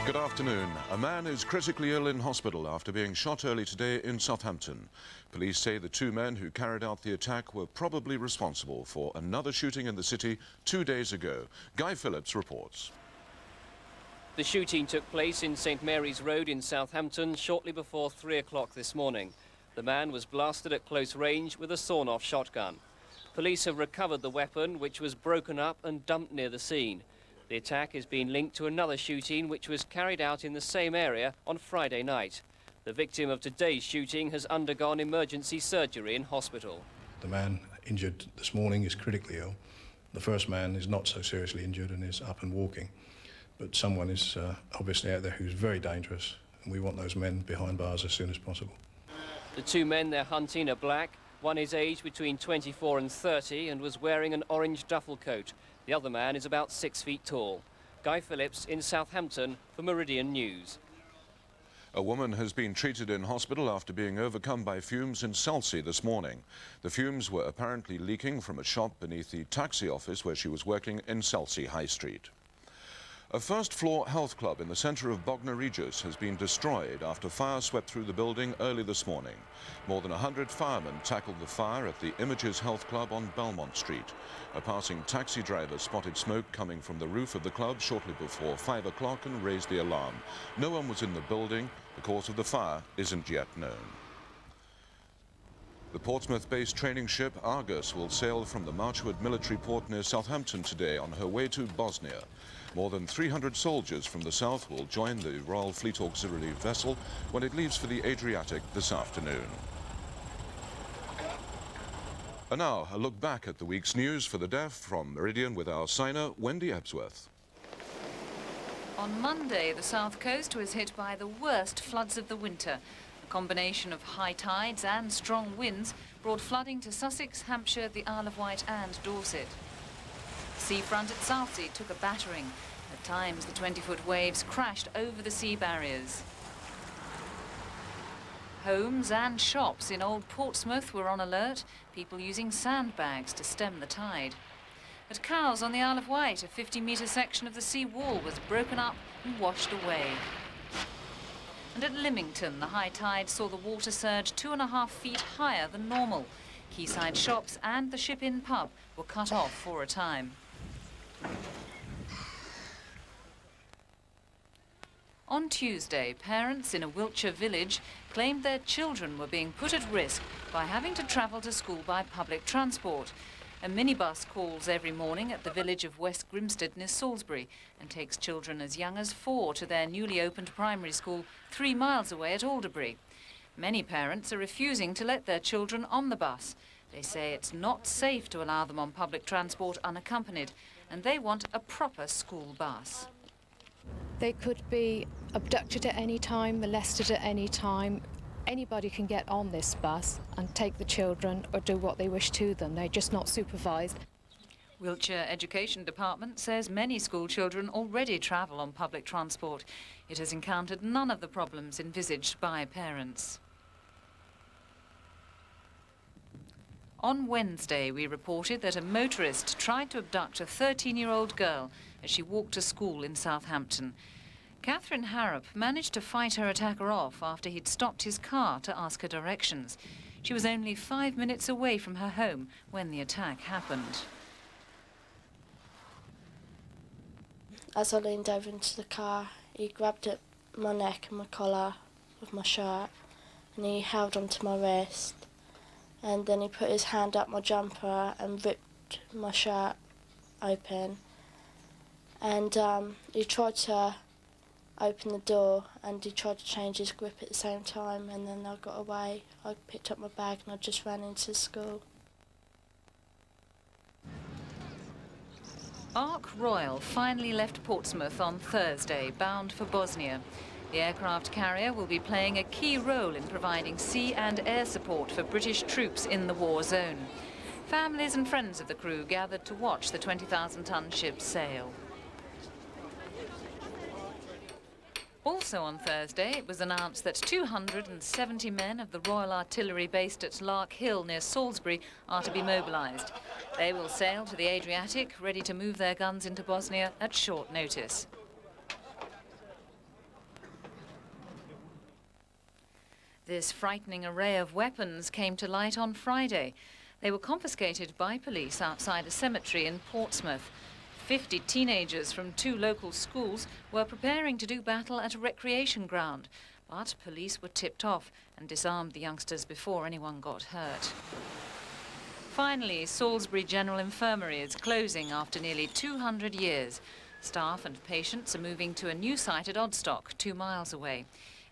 Good afternoon. A man is critically ill in hospital after being shot early today in Southampton. Police say the two men who carried out the attack were probably responsible for another shooting in the city 2 days ago. Guy Phillips reports. The shooting took place in St Mary's Road in Southampton shortly before 3 o'clock this morning. The man was blasted at close range with a sawn-off shotgun. Police have recovered the weapon, which was broken up and dumped near the scene. The attack has been linked to another shooting which was carried out in the same area on Friday night. The victim of today's shooting has undergone emergency surgery in hospital. The man injured this morning is critically ill. The first man is not so seriously injured and is up and walking. But someone is obviously out there who's very dangerous, and we want those men behind bars as soon as possible. The two men they're hunting are black. One is aged between 24 and 30 and was wearing an orange duffel coat. The other man is about 6 feet tall. Guy Phillips in Southampton for Meridian News. A woman has been treated in hospital after being overcome by fumes in Celsi this morning. The fumes were apparently leaking from a shop beneath the taxi office where she was working in Celsi High Street. A first-floor health club in the centre of Bosnia Regis has been destroyed after fire swept through the building early this morning. More than 100 firemen tackled the fire at the Images Health Club on Belmont Street. A passing taxi driver spotted smoke coming from the roof of the club shortly before 5 o'clock and raised the alarm. No one was in the building. The cause of the fire isn't yet known. The Portsmouth-based training ship Argus will sail from the Marchwood military port near Southampton today on her way to Bosnia. More than 300 soldiers from the south will join the Royal Fleet Auxiliary vessel when it leaves for the Adriatic this afternoon. And now, a look back at the week's news for the deaf from Meridian with our signer, Wendy Ebsworth. On Monday, the south coast was hit by the worst floods of the winter. A combination of high tides and strong winds brought flooding to Sussex, Hampshire, the Isle of Wight and Dorset. The seafront at Celsi took a battering. At times, the 20-foot waves crashed over the sea barriers. Homes and shops in Old Portsmouth were on alert, people using sandbags to stem the tide. At Cowes on the Isle of Wight, a 50-metre section of the sea wall was broken up and washed away. And at Lymington, the high tide saw the water surge 2.5 feet higher than normal. Quayside shops and the Ship Inn pub were cut off for a time. On Tuesday, parents in a Wiltshire village claimed their children were being put at risk by having to travel to school by public transport. A minibus calls every morning at the village of West Grimstead near Salisbury and takes children as young as 4 to their newly opened primary school 3 miles away at Alderbury. Many parents are refusing to let their children on the bus. They say it's not safe to allow them on public transport unaccompanied, and they want a proper school bus. They could be abducted at any time, molested at any time. Anybody can get on this bus and take the children or do what they wish to them. They're just not supervised. Wiltshire Education Department says many school children already travel on public transport. It has encountered none of the problems envisaged by parents. On Wednesday, we reported that a motorist tried to abduct a 13-year-old girl as she walked to school in Southampton. Catherine Harrop managed to fight her attacker off after he'd stopped his car to ask her directions. She was only 5 minutes away from her home when the attack happened. As I leaned over into the car, he grabbed at my neck and my collar with my shirt, and he held onto my wrist. And then he put his hand up my jumper and ripped my shirt open. And he tried to open the door and he tried to change his grip at the same time, and then I got away. I picked up my bag and I just ran into school. Ark Royal finally left Portsmouth on Thursday, bound for Bosnia. The aircraft carrier will be playing a key role in providing sea and air support for British troops in the war zone. Families and friends of the crew gathered to watch the 20,000-ton ship sail. Also on Thursday, it was announced that 270 men of the Royal Artillery based at Lark Hill near Salisbury are to be mobilised. They will sail to the Adriatic, ready to move their guns into Bosnia at short notice. This frightening array of weapons came to light on Friday. They were confiscated by police outside a cemetery in Portsmouth. 50 teenagers from 2 local schools were preparing to do battle at a recreation ground, but police were tipped off and disarmed the youngsters before anyone got hurt. Finally, Salisbury General Infirmary is closing after nearly 200 years. Staff and patients are moving to a new site at Odstock, 2 miles away.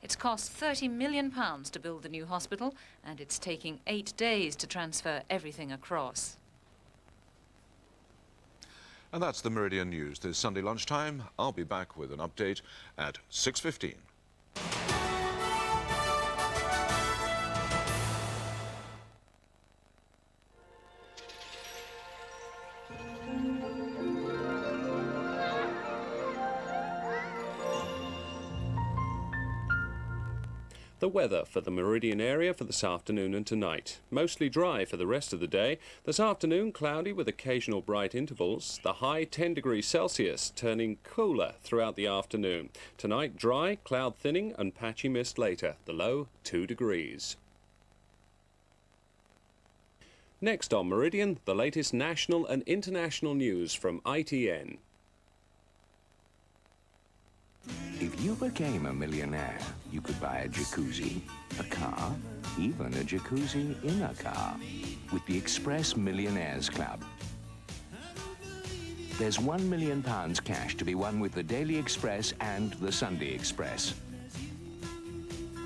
It's cost £30 million to build the new hospital, and it's taking 8 days to transfer everything across. And that's the Meridian News this Sunday lunchtime. I'll be back with an update at 6:15. The weather for the Meridian area for this afternoon and tonight. Mostly dry for the rest of the day. This afternoon, cloudy with occasional bright intervals. The high 10 degrees Celsius, turning cooler throughout the afternoon. Tonight, dry, cloud thinning and patchy mist later. The low, 2 degrees. Next on Meridian, the latest national and international news from ITN. If you became a millionaire, you could buy a jacuzzi, a car, even a jacuzzi in a car with the Express Millionaires Club. There's £1 million cash to be won with the Daily Express and the Sunday Express.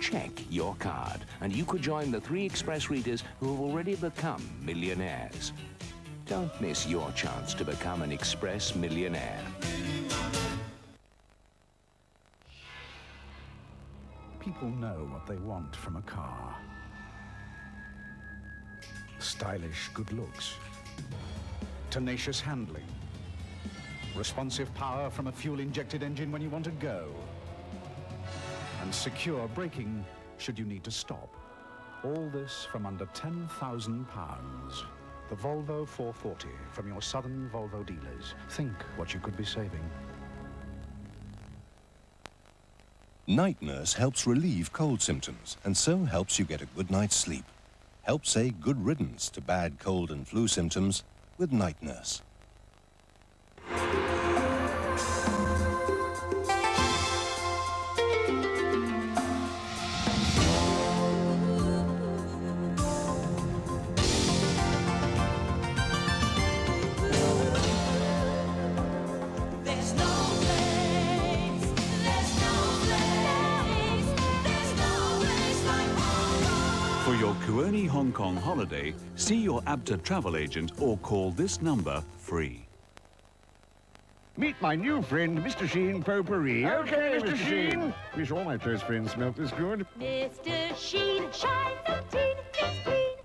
Check your card and you could join the 3 Express readers who have already become millionaires. Don't miss your chance to become an Express millionaire. People know what they want from a car. Stylish good looks, tenacious handling, responsive power from a fuel-injected engine when you want to go, and secure braking should you need to stop. All this from under £10,000. The Volvo 440 from your southern Volvo dealers. Think what you could be saving. Night Nurse helps relieve cold symptoms and so helps you get a good night's sleep. Help say good riddance to bad cold and flu symptoms with Night Nurse. For your Kuoni Hong Kong holiday, see your ABTA travel agent or call this number free. Meet my new friend, Mr. Sheen Potpourri. Okay, Mr. Sheen. Wish all my close friends smelt this good. Mr. Sheen shines so teen, it's green.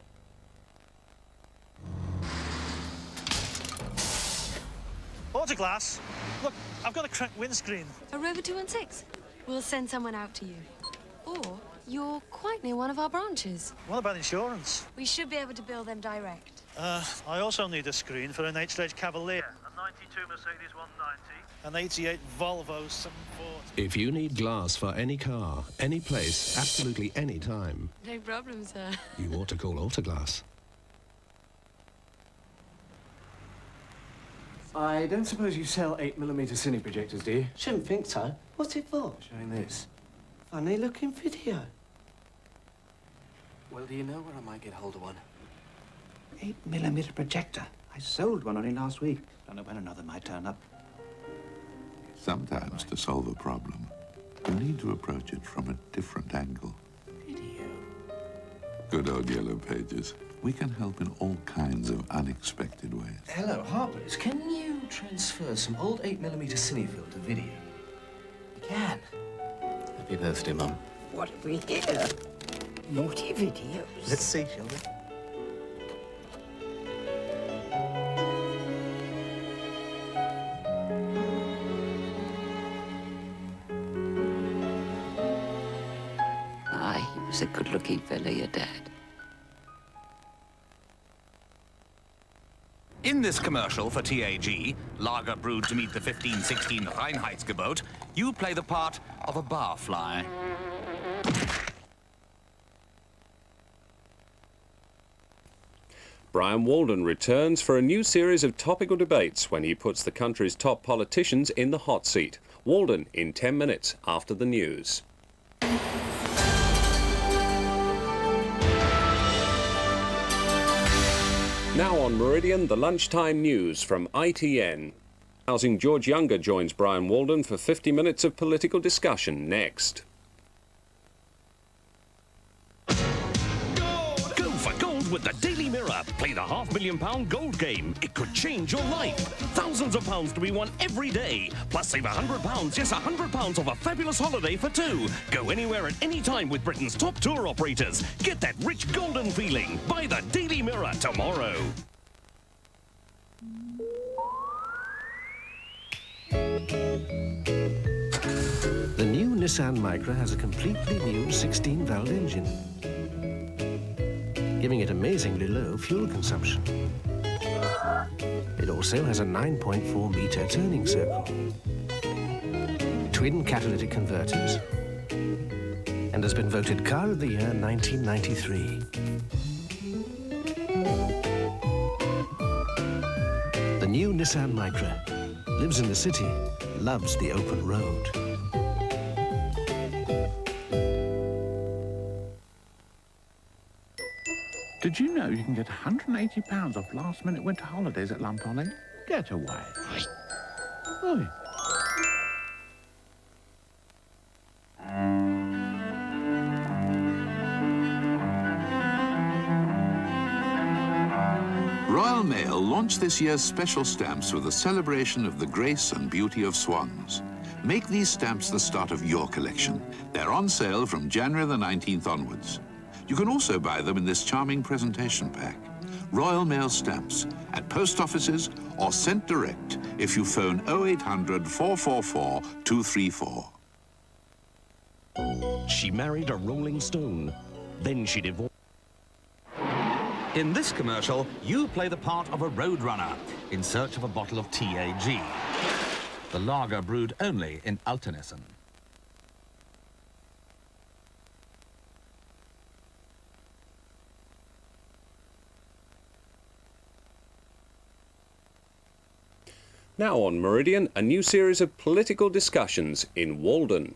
Autoglass? Look, I've got a cracked windscreen. A Rover 216? We'll send someone out to you. Or you're quite near one of our branches. What about insurance? We should be able to bill them direct. I also need a screen for an 8-stage Cavalier, a 92 Mercedes 190, an 88 Volvo 740. If you need glass for any car, any place, absolutely any time, No problem, sir. you ought to call Autoglass. I don't suppose you sell 8mm cine projectors, do you? Shouldn't think so. What's it for? Showing this. Funny-looking video. Well, do you know where I might get hold of one? 8mm projector. I sold one only last week. Don't know when another might turn up. Sometimes to solve a problem, you need to approach it from a different angle. Video. Good old Yellow Pages. We can help in all kinds of unexpected ways. Hello, Harper's. Can you transfer some old 8mm cine film to video? You can. Happy birthday, Mum. What have we here? Naughty videos. Let's see, shall we? Aye, he was a good-looking fella, your dad. In this commercial for TAG, lager brewed to meet the 1516 Reinheitsgebot, you play the part of a barfly. Brian Walden returns for a new series of topical debates when he puts the country's top politicians in the hot seat. Walden in 10 minutes after the news. Now on Meridian, the lunchtime news from ITN. Housing George Younger joins Brian Walden for 50 minutes of political discussion next. Go for gold with the Daily Mirror. Play the £500,000 gold game. It could change your life. Thousands of pounds to be won every day. Plus save £100, yes, £100 off a fabulous holiday for two. Go anywhere at any time with Britain's top tour operators. Get that rich golden feeling. Buy the Daily Mirror tomorrow. The new Nissan Micra has a completely new 16-valve engine, giving it amazingly low fuel consumption. It also has a 9.4-metre turning circle, twin catalytic converters, and has been voted Car of the Year 1993. The new Nissan Micra lives in the city, loves the open road. Did you know you can get £180 off last-minute winter holidays at Lunn Poly? Get away. Oi. Royal Mail launched this year's special stamps with a celebration of the grace and beauty of swans. Make these stamps the start of your collection. They're on sale from January the 19th onwards. You can also buy them in this charming presentation pack. Royal Mail stamps at post offices or sent direct if you phone 0800 444 234. She married a Rolling Stone. Then she divorced. In this commercial, you play the part of a roadrunner in search of a bottle of TAG. The lager brewed only in Altenessen. Now on Meridian, a new series of political discussions in Walden.